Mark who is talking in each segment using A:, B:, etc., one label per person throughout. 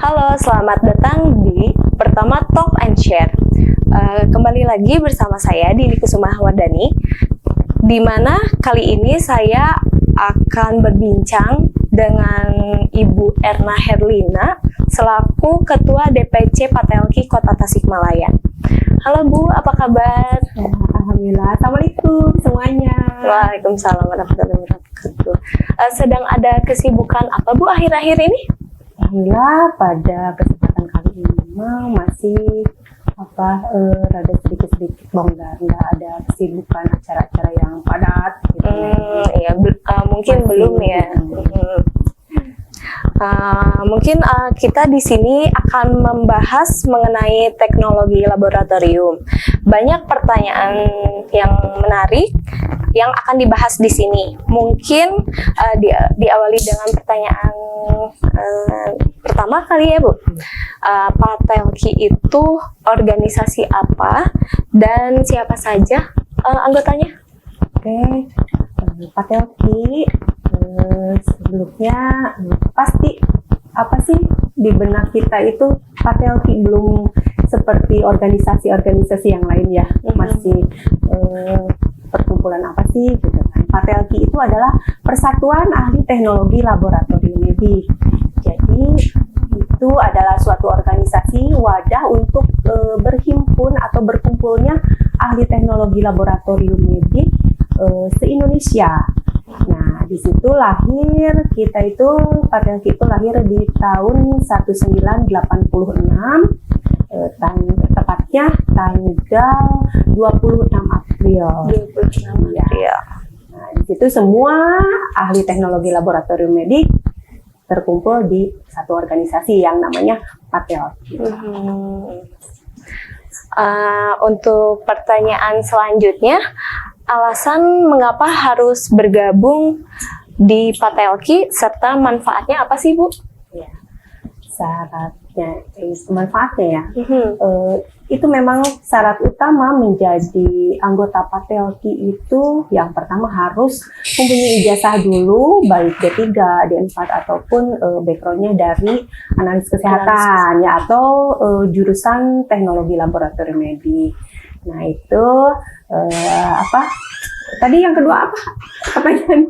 A: Halo, selamat datang di Pertama Talk and Share. Kembali lagi bersama saya Dini Kusuma Wardani, di mana kali ini saya akan berbincang dengan Ibu Erna Herlina selaku Ketua DPC Patelki Kota Tasikmalaya. Halo Bu, apa kabar?
B: Alhamdulillah. Assalamualaikum semuanya.
A: Waalaikumsalam warahmatullahi wabarakatuh. Sedang ada kesibukan apa Bu akhir-akhir ini?
B: Alhamdulillah pada kesempatan kali ini masih rada sedikit bongkar, nggak ada kesibukan acara-acara yang padat. Gitu.
A: Iya, mungkin masih, belum ya. Mungkin kita di sini akan membahas mengenai teknologi laboratorium. Banyak pertanyaan yang menarik yang akan dibahas di sini. Mungkin diawali dengan pertanyaan pertama kali ya Bu. Patelki itu organisasi apa dan siapa saja anggotanya?
B: Oke, Patelki sebelumnya pasti apa sih di benak kita itu Patelki belum seperti organisasi-organisasi yang lain ya, masih perkumpulan apa sih gitu kan. Patelki itu adalah Persatuan Ahli Teknologi Laboratorium Medik. Jadi itu adalah suatu organisasi wadah untuk berhimpun atau berkumpulnya ahli teknologi laboratorium medik se-Indonesia. Nah, di situ lahir kita itu, Patelki itu lahir di tahun 1986, tepatnya tanggal 26 April.
A: 26 April.
B: Nah, di situ semua ahli teknologi laboratorium medik terkumpul di satu organisasi yang namanya Patelki.
A: Untuk pertanyaan selanjutnya, alasan mengapa harus bergabung di Patelki serta manfaatnya apa sih Bu?
B: Ya, manfaatnya ya. Itu memang syarat utama menjadi anggota Patelki itu yang pertama harus mempunyai ijazah dulu, baik D3, D4 ataupun backgroundnya dari analis kesehatan ya, atau jurusan teknologi laboratorium medik. Nah itu tadi yang kedua apa pertanyaan?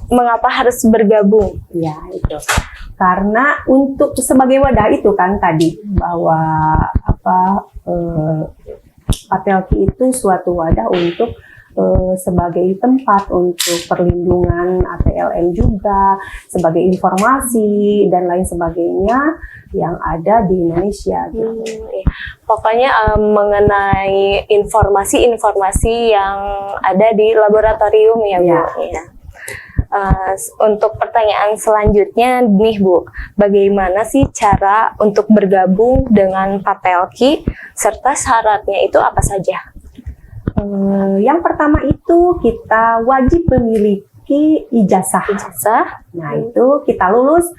A: Mengapa harus bergabung?
B: Ya itu karena untuk sebagai wadah itu kan tadi bahwa Patelki itu suatu wadah untuk sebagai tempat untuk perlindungan ATLM juga, sebagai informasi dan lain sebagainya yang ada di Indonesia gitu.
A: Pokoknya mengenai informasi-informasi yang ada di laboratorium ya Bu. Ya. Untuk pertanyaan selanjutnya nih Bu, bagaimana sih cara untuk bergabung dengan Patelki serta syaratnya itu apa saja?
B: Yang pertama itu kita wajib memiliki ijazah. Nah itu kita lulus,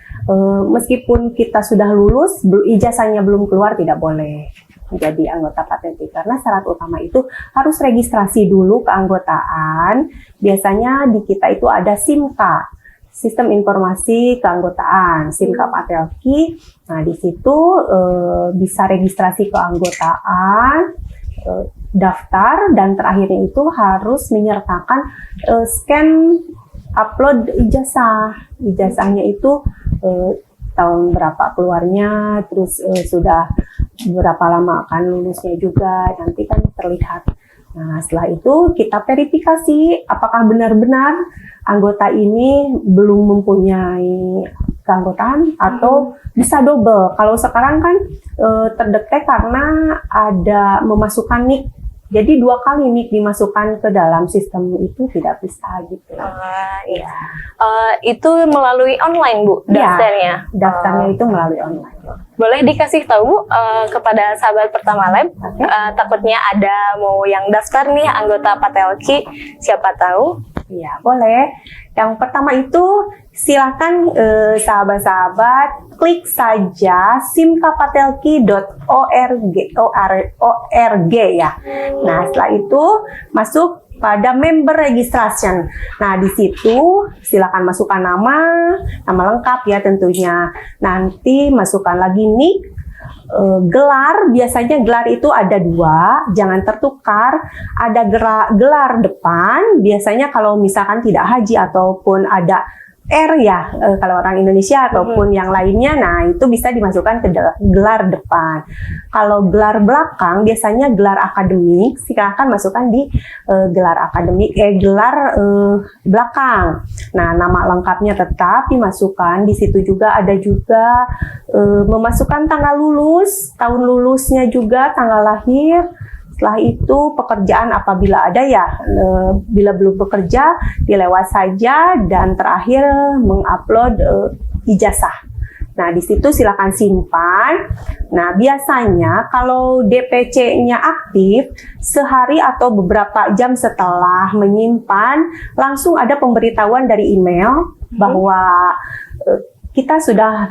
B: meskipun kita sudah lulus, ijazahnya belum keluar tidak boleh menjadi anggota Patelki, karena syarat utama itu harus registrasi dulu keanggotaan. Biasanya di kita itu ada SIMKA, Sistem Informasi Keanggotaan, SIMKA Patelki. Nah di situ bisa registrasi keanggotaan, daftar, dan terakhirnya itu harus menyertakan scan upload ijazah. Ijazahnya itu tahun berapa keluarnya, terus sudah berapa lama akan lulusnya juga, nanti kan terlihat. Nah setelah itu kita verifikasi apakah benar-benar anggota ini belum mempunyai keanggotaan atau bisa double. Kalau sekarang kan terdetek karena ada memasukkan NIK. Jadi 2 kali NIK dimasukkan ke dalam sistem itu tidak bisa gitu.
A: Iya. Itu melalui online Bu daftarnya?
B: Ya, daftarnya itu melalui online.
A: Boleh dikasih tahu Bu kepada sahabat Pertama Lab, takutnya ada mau yang daftar nih anggota Patelki, siapa tahu?
B: Iya boleh. Yang pertama itu silakan sahabat-sahabat klik saja simkapatelki.org ya. Nah setelah itu masuk pada member registration. Nah, di situ silakan masukkan nama lengkap ya tentunya. Nanti masukkan lagi nick, gelar. Biasanya gelar itu ada 2, jangan tertukar. Ada gelar depan, biasanya kalau misalkan tidak haji ataupun ada R ya, kalau orang Indonesia ataupun yang lainnya, nah itu bisa dimasukkan ke gelar depan. Kalau gelar belakang, biasanya gelar akademik, silakan masukkan di gelar akademik, gelar belakang. Nah, nama lengkapnya tetap dimasukkan. Di situ juga ada juga memasukkan tanggal lulus, tahun lulusnya juga, tanggal lahir. Setelah itu pekerjaan apabila ada ya, bila belum bekerja dilewat saja, dan terakhir mengupload ijazah. Nah, di situ silakan simpan. Nah, biasanya kalau DPC-nya aktif, sehari atau beberapa jam setelah menyimpan, langsung ada pemberitahuan dari email bahwa kita sudah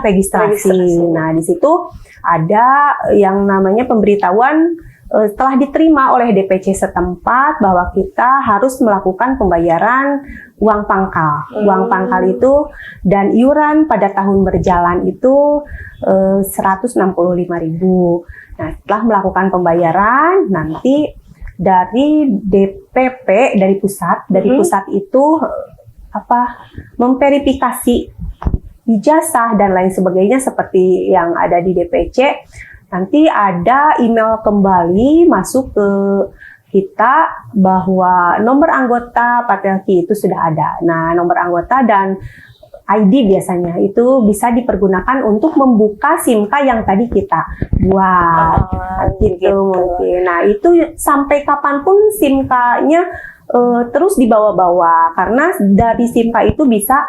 B: registrasi. Nah, di situ ada yang namanya pemberitahuan telah diterima oleh DPC setempat bahwa kita harus melakukan pembayaran uang pangkal. Uang pangkal itu dan iuran pada tahun berjalan itu 165.000. Nah, setelah melakukan pembayaran, nanti dari DPP, dari pusat itu memverifikasi ijazah dan lain sebagainya seperti yang ada di DPC. Nanti ada email kembali masuk ke kita bahwa nomor anggota Patelki itu sudah ada. Nah, nomor anggota dan ID biasanya itu bisa dipergunakan untuk membuka SIMK yang tadi kita buat. Gitu mungkin. Nah, itu sampai kapanpun SIMK-nya terus dibawa-bawa, karena dari SIMK itu bisa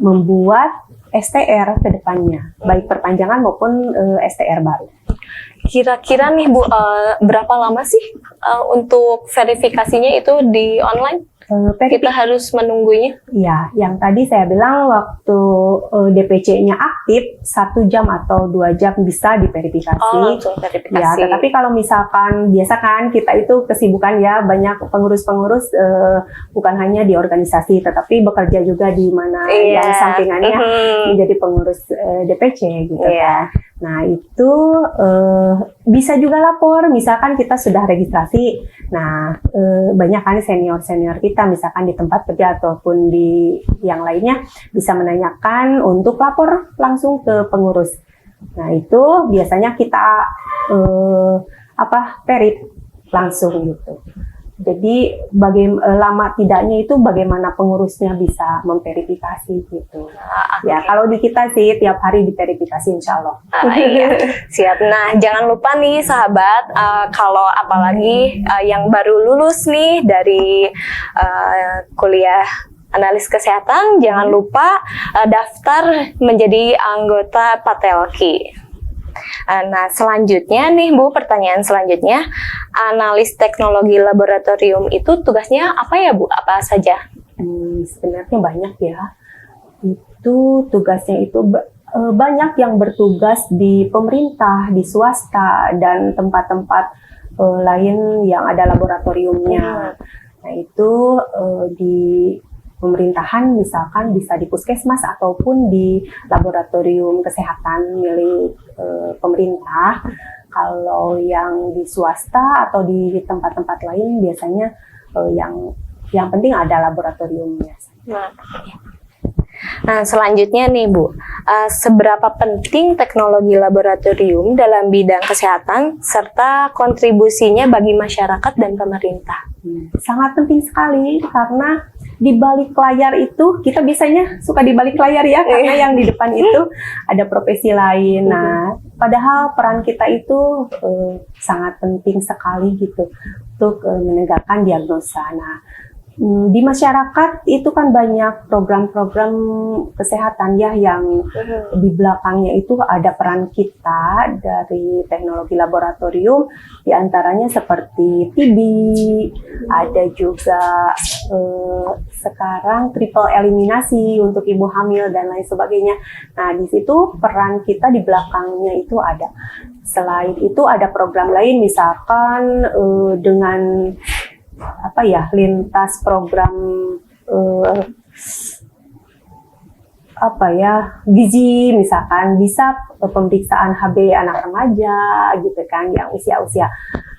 B: membuat STR ke depannya, baik perpanjangan maupun STR baru.
A: Kira-kira nih Bu, berapa lama sih untuk verifikasinya itu di online? Kita harus menunggunya?
B: Ya, yang tadi saya bilang waktu DPC-nya aktif 1 jam atau 2 jam bisa diverifikasi.
A: Oh, langsung verifikasi.
B: Ya, tetapi kalau misalkan biasa kan kita itu kesibukan ya, banyak pengurus-pengurus bukan hanya di organisasi, tetapi bekerja juga di mana yang sampingannya menjadi pengurus DPC gitu kan. Nah, itu bisa juga lapor, misalkan kita sudah registrasi. Nah, banyak kan senior-senior kita, misalkan di tempat kerja ataupun di yang lainnya, bisa menanyakan untuk lapor langsung ke pengurus. Nah, itu biasanya kita verif langsung gitu. Jadi lama tidaknya itu bagaimana pengurusnya bisa memverifikasi gitu. Ya, kalau di kita sih tiap hari diverifikasi insya Allah.
A: Iya. Siap. Nah, jangan lupa nih sahabat, kalau apalagi yang baru lulus nih dari kuliah analis kesehatan, jangan lupa daftar menjadi anggota Patelki. Nah, selanjutnya nih Bu, pertanyaan selanjutnya, analis teknologi laboratorium itu tugasnya apa ya Bu? Apa saja?
B: Sebenarnya banyak ya. Itu tugasnya itu banyak yang bertugas di pemerintah, di swasta, dan tempat-tempat lain yang ada laboratoriumnya. Nah, itu di pemerintahan misalkan bisa di puskesmas ataupun di laboratorium kesehatan milik pemerintah. Kalau yang di swasta atau di tempat-tempat lain biasanya yang penting ada laboratoriumnya.
A: Nah, selanjutnya nih Bu, seberapa penting teknologi laboratorium dalam bidang kesehatan serta kontribusinya bagi masyarakat dan pemerintah?
B: Sangat penting sekali, karena di balik layar itu kita biasanya suka di balik layar ya, karena yang di depan itu ada profesi lain. Nah, padahal peran kita itu sangat penting sekali gitu untuk menegakkan diagnosa. Nah, di masyarakat itu kan banyak program-program kesehatan ya yang di belakangnya itu ada peran kita dari teknologi laboratorium, diantaranya seperti TB, ada juga sekarang triple eliminasi untuk ibu hamil dan lain sebagainya. Nah, di situ peran kita di belakangnya itu ada. Selain itu ada program lain, misalkan dengan lintas program gizi, misalkan bisa pemeriksaan HB anak remaja gitu kan, yang usia-usia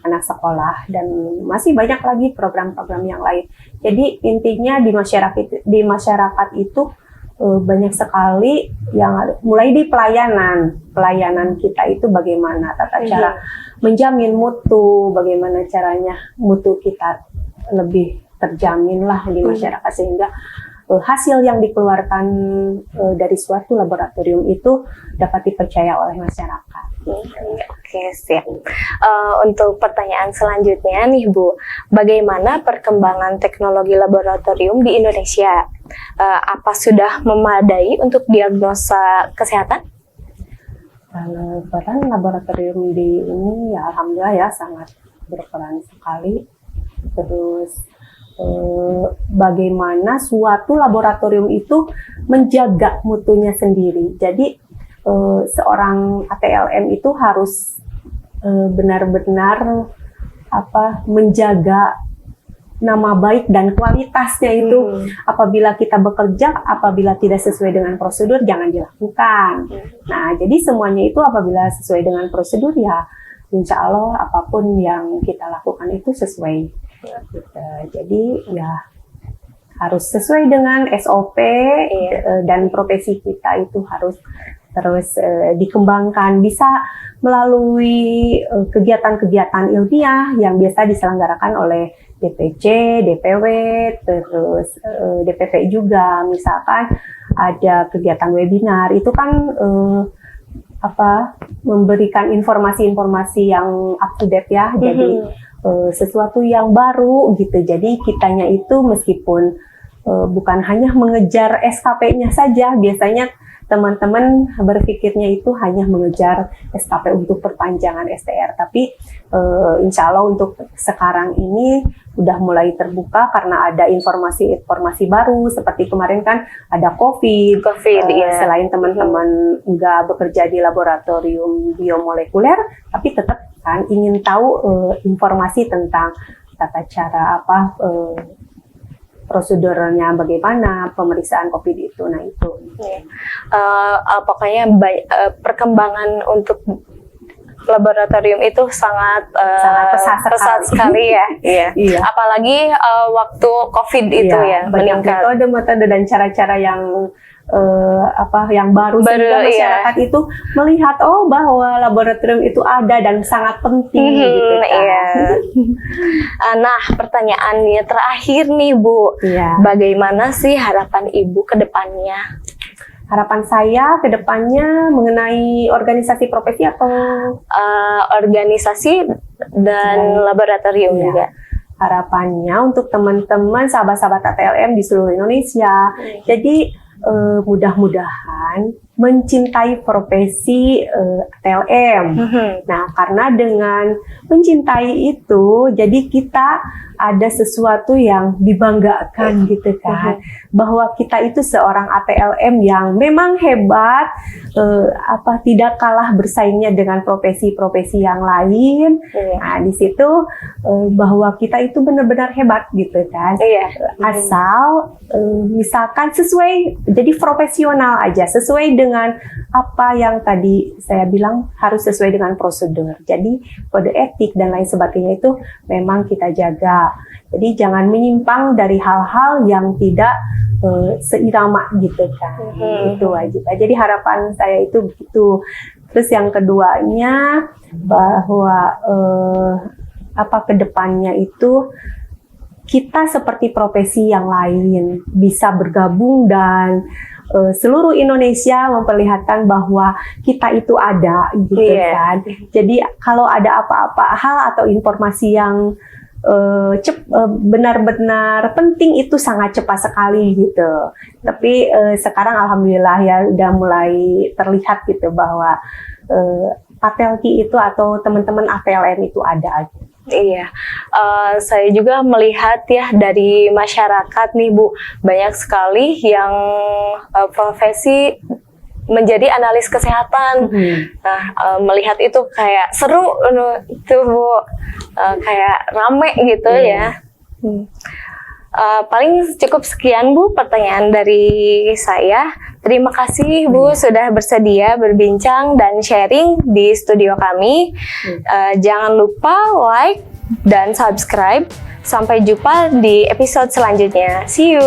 B: anak sekolah, dan masih banyak lagi program-program yang lain. Jadi intinya di masyarakat itu banyak sekali yang mulai di pelayanan kita itu bagaimana tata cara menjamin mutu, bagaimana caranya mutu kita lebih terjamin lah di masyarakat, sehingga hasil yang dikeluarkan dari suatu laboratorium itu dapat dipercaya oleh masyarakat.
A: Oke, siap. Untuk pertanyaan selanjutnya nih Bu, bagaimana perkembangan teknologi laboratorium di Indonesia? Apa sudah memadai untuk diagnosa kesehatan?
B: Kalau peran laboratorium di ini ya alhamdulillah ya sangat berperan sekali. Terus bagaimana suatu laboratorium itu menjaga mutunya sendiri. Jadi seorang ATLM itu harus benar-benar menjaga nama baik dan kualitasnya itu. Apabila kita bekerja, apabila tidak sesuai dengan prosedur, jangan dilakukan. Nah, jadi semuanya itu apabila sesuai dengan prosedur ya, insya Allah apapun yang kita lakukan itu sesuai. Jadi ya harus sesuai dengan SOP, dan profesi kita itu harus terus dikembangkan, bisa melalui kegiatan-kegiatan ilmiah yang biasa diselenggarakan oleh DPC, DPW, terus DPV juga. Misalkan ada kegiatan webinar, itu kan memberikan informasi-informasi yang up to date ya. Jadi sesuatu yang baru gitu. Jadi kitanya itu meskipun bukan hanya mengejar SKP-nya saja, biasanya teman-teman berpikirnya itu hanya mengejar SKP untuk perpanjangan STR, tapi insya Allah untuk sekarang ini udah mulai terbuka karena ada informasi-informasi baru, seperti kemarin kan ada COVID ya. Selain teman-teman nggak bekerja di laboratorium biomolekuler, tapi tetap kan ingin tahu informasi tentang tata cara prosedurnya bagaimana, pemeriksaan COVID itu. Nah itu.
A: Pokoknya perkembangan untuk laboratorium itu sangat pesat sekali ya.
B: Iya.
A: Apalagi waktu COVID itu ya meningkat.
B: Metode dan cara-cara yang yang baru sehingga masyarakat itu melihat bahwa laboratorium itu ada dan sangat penting gitu kan.
A: Nah, pertanyaannya terakhir nih Bu, bagaimana sih harapan Ibu ke depannya?
B: Harapan saya ke depannya mengenai organisasi profesi atau
A: organisasi dan laboratorium juga.
B: Harapannya untuk teman-teman sahabat-sahabat ATLM di seluruh Indonesia. Jadi mudah-mudahan mencintai profesi ATLM. Nah, karena dengan mencintai itu, jadi kita ada sesuatu yang dibanggakan gitu kan, bahwa kita itu seorang ATLM yang memang hebat, tidak kalah bersaingnya dengan profesi-profesi yang lain. Nah, di situ bahwa kita itu benar-benar hebat gitu kan. Asal misalkan sesuai, jadi profesional aja, sesuai dengan apa yang tadi saya bilang, harus sesuai dengan prosedur. Jadi kode etik dan lain sebagainya itu memang kita jaga. Jadi jangan menyimpang dari hal-hal yang tidak seirama gitu kan. Itu wajib. Jadi harapan saya itu begitu. Terus yang keduanya bahwa kedepannya itu kita seperti profesi yang lain bisa bergabung dan seluruh Indonesia memperlihatkan bahwa kita itu ada gitu kan. Jadi kalau ada apa-apa hal atau informasi yang benar-benar penting itu sangat cepat sekali gitu. Tapi sekarang alhamdulillah ya udah mulai terlihat gitu bahwa Patelki itu atau teman-teman ATLM itu ada.
A: Saya juga melihat ya dari masyarakat nih Bu, banyak sekali yang profesi menjadi analis kesehatan. Nah, melihat itu kayak seru itu Bu, kayak rame gitu ya. Paling cukup sekian Bu pertanyaan dari saya. Terima kasih Bu sudah bersedia berbincang dan sharing di studio kami. Jangan lupa like dan subscribe. Sampai jumpa di episode selanjutnya. See you.